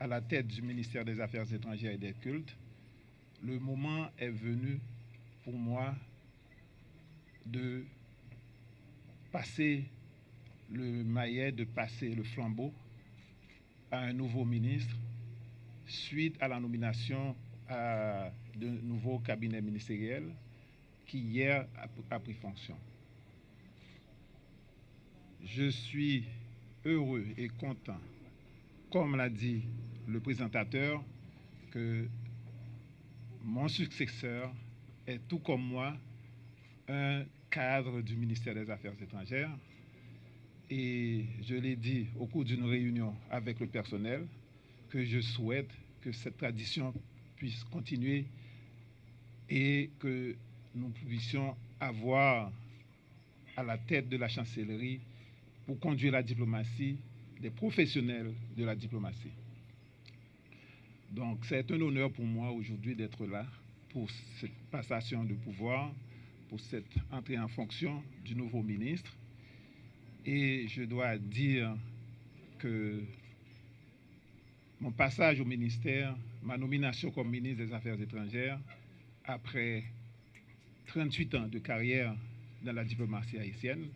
à la tête du ministère des Affaires étrangères et des cultes, le moment est venu pour moi de passer le maillet, de passer le flambeau à un nouveau ministre suite à la nomination d'un nouveau cabinet ministériel qui hier a pris fonction. Je suis heureux et content, comme l'a dit le présentateur, que mon successeur est tout comme moi un cadre du ministère des Affaires étrangères. Et je l'ai dit au cours d'une réunion avec le personnel que je souhaite que cette tradition puisse continuer et que nous puissions avoir à la tête de la chancellerie pour conduire la diplomatie des professionnels de la diplomatie. Donc c'est un honneur pour moi aujourd'hui d'être là pour cette passation de pouvoir, pour cette entrée en fonction du nouveau ministre. Et je dois dire que mon passage au ministère, ma nomination comme ministre des Affaires étrangères, après 38 ans de carrière dans la diplomatie haïtienne,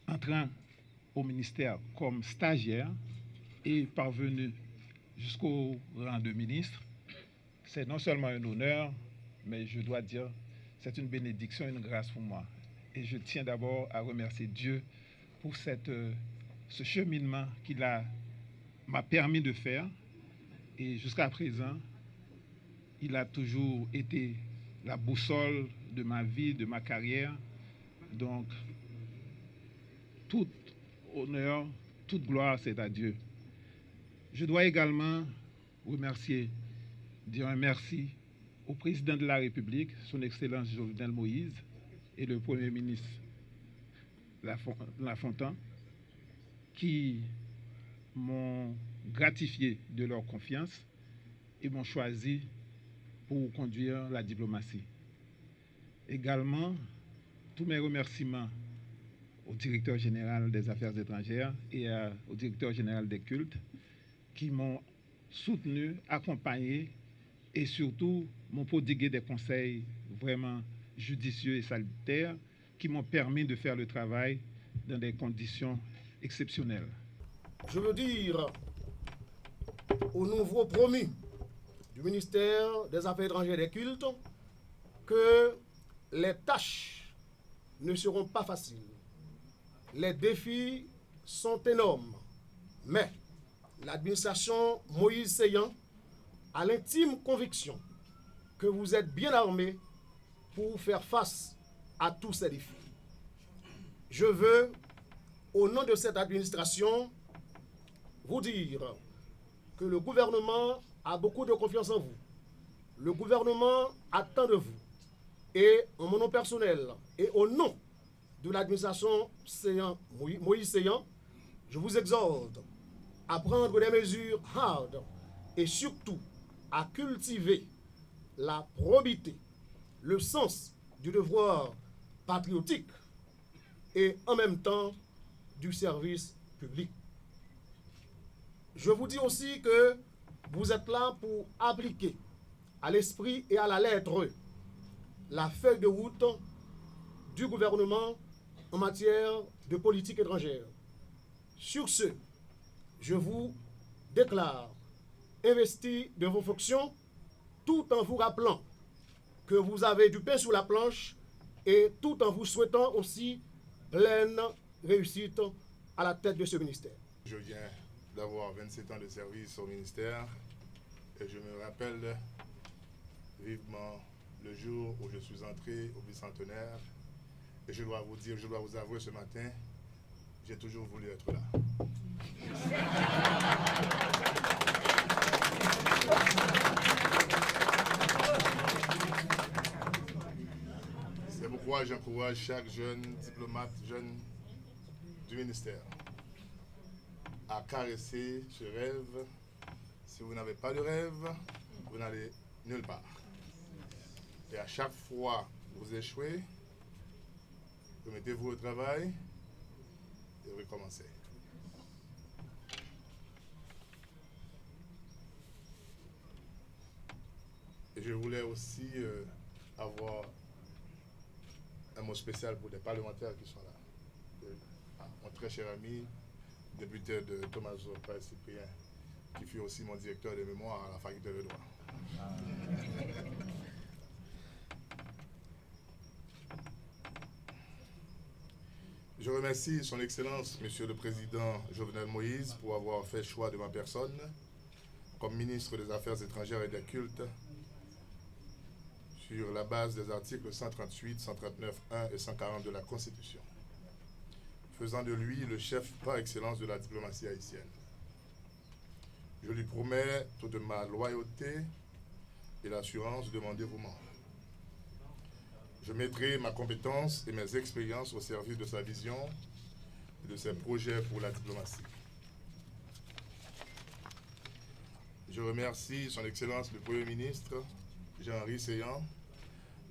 entrant au ministère comme stagiaire et parvenu jusqu'au rang de ministre, c'est non seulement un honneur, mais je dois dire, c'est une bénédiction, une grâce pour moi. Et je tiens d'abord à remercier Dieu pour ce cheminement qu'il m'a permis de faire. Et jusqu'à présent, il a toujours été la boussole de ma vie, de ma carrière. Donc, tout honneur, toute gloire, c'est à Dieu. Je dois également dire un merci au président de la République, son Excellence Jovenel Moïse, et le Premier ministre Lafontaine, qui m'ont gratifié de leur confiance et m'ont choisi pour conduire la diplomatie. Également, tous mes remerciements au directeur général des Affaires étrangères et au directeur général des cultes qui m'ont soutenu, accompagné et surtout m'ont prodigué des conseils vraiment judicieux et salutaires qui m'ont permis de faire le travail dans des conditions exceptionnelles. Je veux dire au nouveau promu du ministère des Affaires étrangères et des cultes que les tâches ne seront pas faciles. Les défis sont énormes, mais l'administration Moïse Seyan a l'intime conviction que vous êtes bien armés pour faire face à tous ces défis. Je veux, au nom de cette administration, vous dire que le gouvernement a beaucoup de confiance en vous. Le gouvernement attend de vous. Et en mon nom personnel et au nom de l'administration Moïse Seyan, je vous exhorte à prendre des mesures hardes et surtout à cultiver la probité, le sens du devoir patriotique et en même temps du service public. Je vous dis aussi que vous êtes là pour appliquer à l'esprit et à la lettre la feuille de route du gouvernement en matière de politique étrangère. Sur ce, je vous déclare investi de vos fonctions tout en vous rappelant que vous avez du pain sous la planche et tout en vous souhaitant aussi pleine réussite à la tête de ce ministère. Je viens d'avoir 27 ans de service au ministère et je me rappelle vivement le jour où je suis entré au bicentenaire et je dois vous avouer ce matin, j'ai toujours voulu être là. C'est pourquoi j'encourage chaque jeune diplomate, jeune du ministère, à caresser ce rêve. Si vous n'avez pas de rêve, vous n'allez nulle part. Et à chaque fois que vous échouez, remettez-vous au travail et recommencez. je voulais aussi avoir un mot spécial pour des parlementaires qui sont là. Mon très cher ami, député de Tommaso Paes-Cyprien, qui fut aussi mon directeur de mémoire à la faculté de droit. Je remercie son Excellence, Monsieur le Président Jovenel Moïse, pour avoir fait choix de ma personne comme ministre des Affaires étrangères et des Cultes sur la base des articles 138, 139.1 et 140 de la Constitution, faisant de lui le chef par excellence de la diplomatie haïtienne. Je lui promets toute ma loyauté et l'assurance de mon dévouement. Je mettrai ma compétence et mes expériences au service de sa vision et de ses projets pour la diplomatie. Je remercie son Excellence le Premier ministre, Jean-Henri Séan,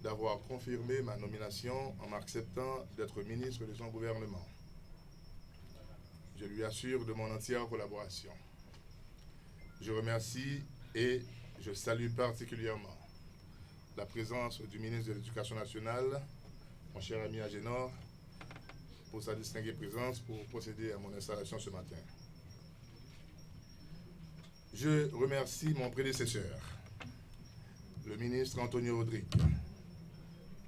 d'avoir confirmé ma nomination en m'acceptant d'être ministre de son gouvernement. Je lui assure de mon entière collaboration. Je remercie et je salue particulièrement la présence du ministre de l'Éducation nationale, mon cher ami Agénor, pour sa distinguée présence pour procéder à mon installation ce matin. Je remercie mon prédécesseur, le ministre Antonio Rodrigue,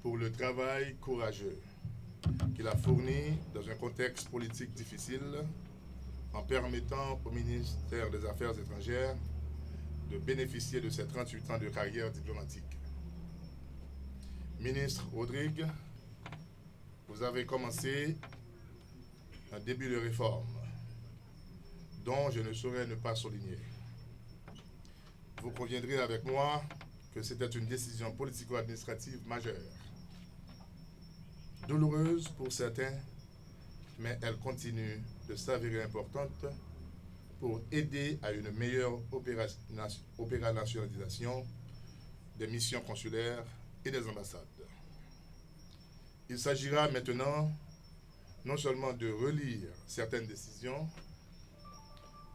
pour le travail courageux qu'il a fourni dans un contexte politique difficile en permettant au ministère des Affaires étrangères de bénéficier de ses 38 ans de carrière diplomatique. Ministre Rodrigue, vous avez commencé un début de réforme dont je ne saurais ne pas souligner. Vous conviendrez avec moi que c'était une décision politico-administrative majeure, douloureuse pour certains, mais elle continue de s'avérer importante pour aider à une meilleure opérationnalisation des missions consulaires et des ambassades. Il s'agira maintenant non seulement de relire certaines décisions,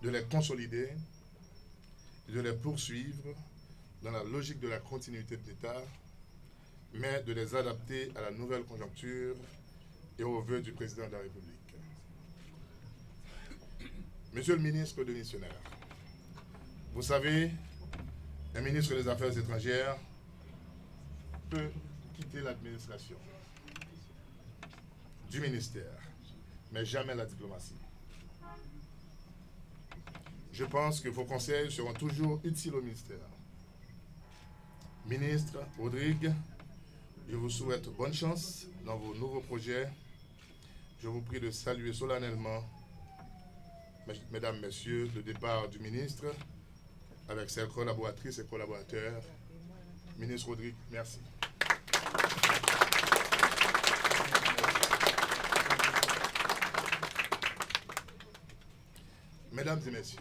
de les consolider et de les poursuivre dans la logique de la continuité de l'État, mais de les adapter à la nouvelle conjoncture et aux vœux du président de la République. Monsieur le ministre démissionnaire, vous savez, un ministre des Affaires étrangères peut quitter l'administration du ministère, mais jamais la diplomatie. Je pense que vos conseils seront toujours utiles au ministère. Ministre Rodrigue, je vous souhaite bonne chance dans vos nouveaux projets. Je vous prie de saluer solennellement, mesdames, messieurs, le départ du ministre avec ses collaboratrices et collaborateurs. Ministre Rodrigue, merci. Mesdames et messieurs,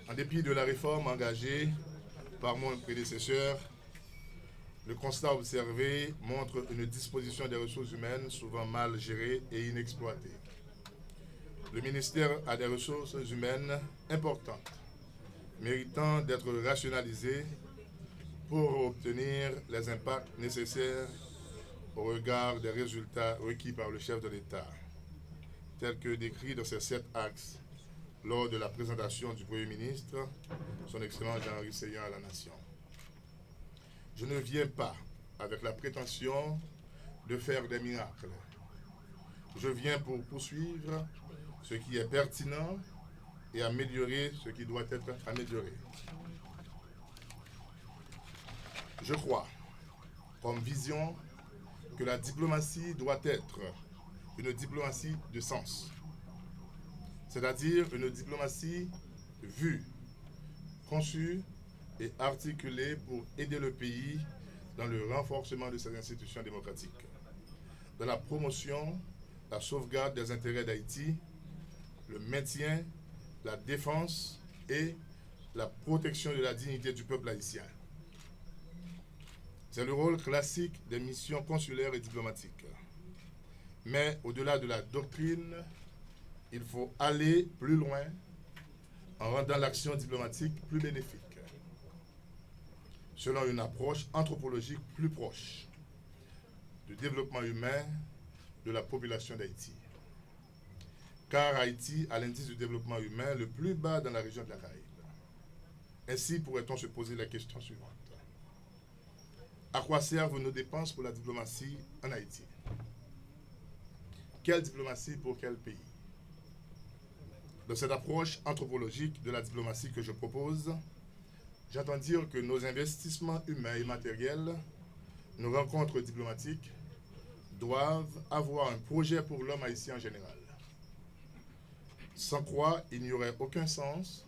en dépit de la réforme engagée par mon prédécesseur, le constat observé montre une disposition des ressources humaines souvent mal gérée et inexploitée. Le ministère a des ressources humaines importantes, méritant d'être rationalisées pour obtenir les impacts nécessaires au regard des résultats requis par le chef de l'État, tels que décrits dans ces 7 axes lors de la présentation du Premier ministre, son Excellence Jean-Henri Séan à la Nation. Je ne viens pas avec la prétention de faire des miracles. Je viens pour poursuivre ce qui est pertinent et améliorer ce qui doit être amélioré. Je crois, comme vision, que la diplomatie doit être une diplomatie de sens, c'est-à-dire une diplomatie vue, conçue et articulée pour aider le pays dans le renforcement de ses institutions démocratiques, dans la promotion, la sauvegarde des intérêts d'Haïti, le maintien, la défense et la protection de la dignité du peuple haïtien. C'est le rôle classique des missions consulaires et diplomatiques. Mais au-delà de la doctrine, il faut aller plus loin en rendant l'action diplomatique plus bénéfique. selon une approche anthropologique plus proche du développement humain de la population d'Haïti. Car Haïti a l'indice du développement humain le plus bas dans la région de la Caraïbe. Ainsi pourrait-on se poser la question suivante. À quoi servent nos dépenses pour la diplomatie en Haïti? Quelle diplomatie pour quel pays? Dans cette approche anthropologique de la diplomatie que je propose, j'entends dire que nos investissements humains et matériels, nos rencontres diplomatiques, doivent avoir un projet pour l'homme haïtien en général. Sans quoi il n'y aurait aucun sens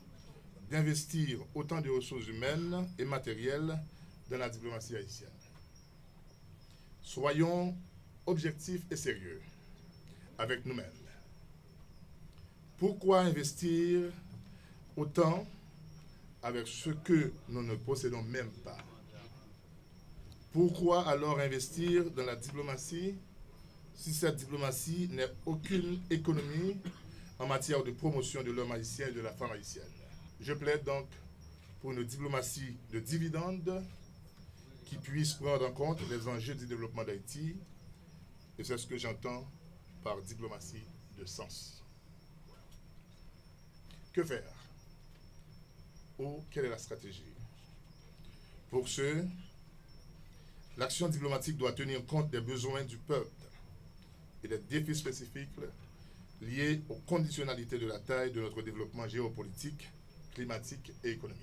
d'investir autant de ressources humaines et matérielles dans la diplomatie haïtienne. Soyons objectifs et sérieux avec nous-mêmes. Pourquoi investir autant avec ce que nous ne possédons même pas? Pourquoi alors investir dans la diplomatie si cette diplomatie n'est aucune économie en matière de promotion de l'homme haïtien et de la femme haïtienne? Je plaide donc pour une diplomatie de dividendes qui puisse prendre en compte les enjeux du développement d'Haïti, et c'est ce que j'entends par diplomatie de sens. Que faire? Ou quelle est la stratégie? Pour ce, l'action diplomatique doit tenir compte des besoins du peuple et des défis spécifiques liés aux conditionnalités de la taille de notre développement géopolitique, climatique et économique.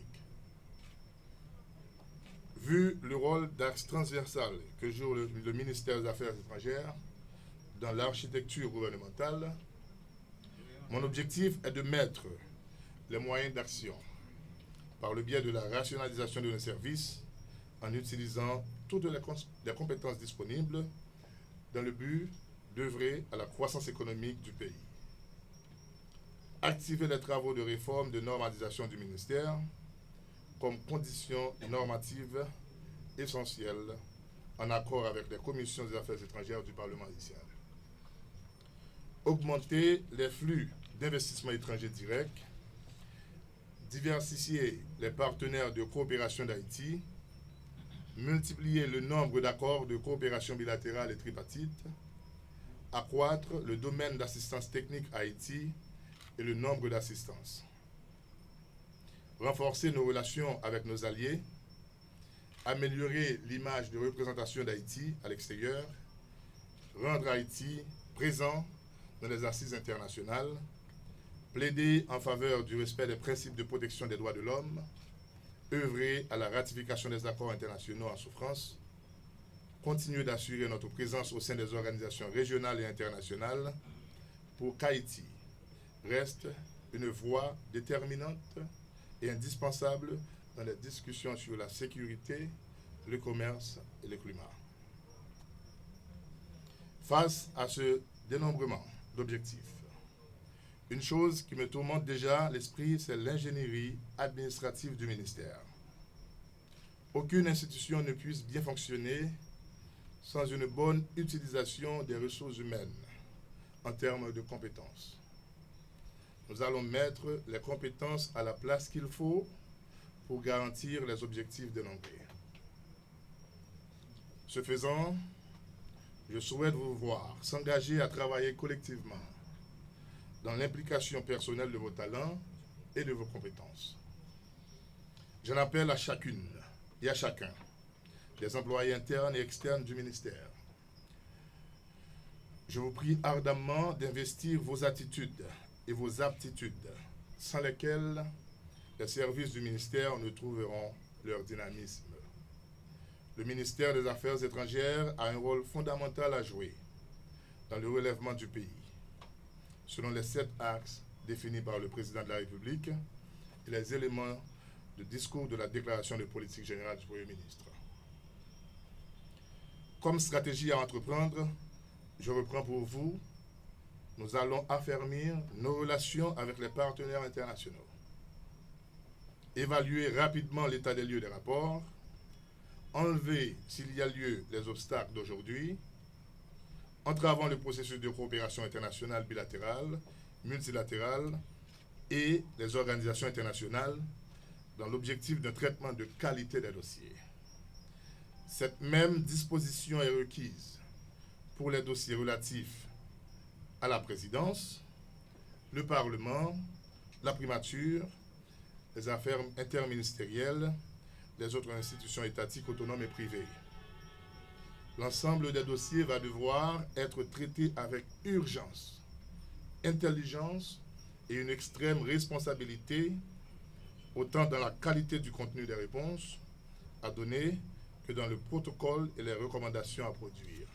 Vu le rôle d'axe transversal que joue le ministère des Affaires étrangères dans l'architecture gouvernementale, mon objectif est de mettre les moyens d'action par le biais de la rationalisation de nos services en utilisant toutes les compétences disponibles dans le but d'œuvrer à la croissance économique du pays. Activer les travaux de réforme de normalisation du ministère comme condition normative essentielle en accord avec les commissions des affaires étrangères du Parlement haïtien. Augmenter les flux d'investissements étrangers directs, diversifier les partenaires de coopération d'Haïti, multiplier le nombre d'accords de coopération bilatérale et tripartite, accroître le domaine d'assistance technique à Haïti et le nombre d'assistances, renforcer nos relations avec nos alliés, améliorer l'image de représentation d'Haïti à l'extérieur, rendre Haïti présent dans les assises internationales, plaider en faveur du respect des principes de protection des droits de l'homme, œuvrer à la ratification des accords internationaux en souffrance, continuer d'assurer notre présence au sein des organisations régionales et internationales pour qu'Haïti reste une voie déterminante et indispensable dans les discussions sur la sécurité, le commerce et le climat. Face à ce dénombrement d'objectifs, une chose qui me tourmente déjà l'esprit, c'est l'ingénierie administrative du ministère. Aucune institution ne puisse bien fonctionner sans une bonne utilisation des ressources humaines en termes de compétences. Nous allons mettre les compétences à la place qu'il faut pour garantir les objectifs dénombrés. Ce faisant, je souhaite vous voir s'engager à travailler collectivement dans l'implication personnelle de vos talents et de vos compétences. J'en appelle à chacune et à chacun des employés internes et externes du ministère. Je vous prie ardemment d'investir vos attitudes et vos aptitudes, sans lesquelles les services du ministère ne trouveront leur dynamisme. Le ministère des Affaires étrangères a un rôle fondamental à jouer dans le relèvement du pays, selon les 7 axes définis par le président de la République et les éléments de discours de la déclaration de politique générale du Premier ministre. Comme stratégie à entreprendre, je reprends pour vous, nous allons affermir nos relations avec les partenaires internationaux, évaluer rapidement l'état des lieux des rapports, enlever, s'il y a lieu, les obstacles d'aujourd'hui, entravant le processus de coopération internationale bilatérale, multilatérale et les organisations internationales dans l'objectif d'un traitement de qualité des dossiers. Cette même disposition est requise pour les dossiers relatifs à la présidence, le Parlement, la primature, les affaires interministérielles, les autres institutions étatiques autonomes et privées. L'ensemble des dossiers va devoir être traité avec urgence, intelligence et une extrême responsabilité, autant dans la qualité du contenu des réponses à donner que dans le protocole et les recommandations à produire.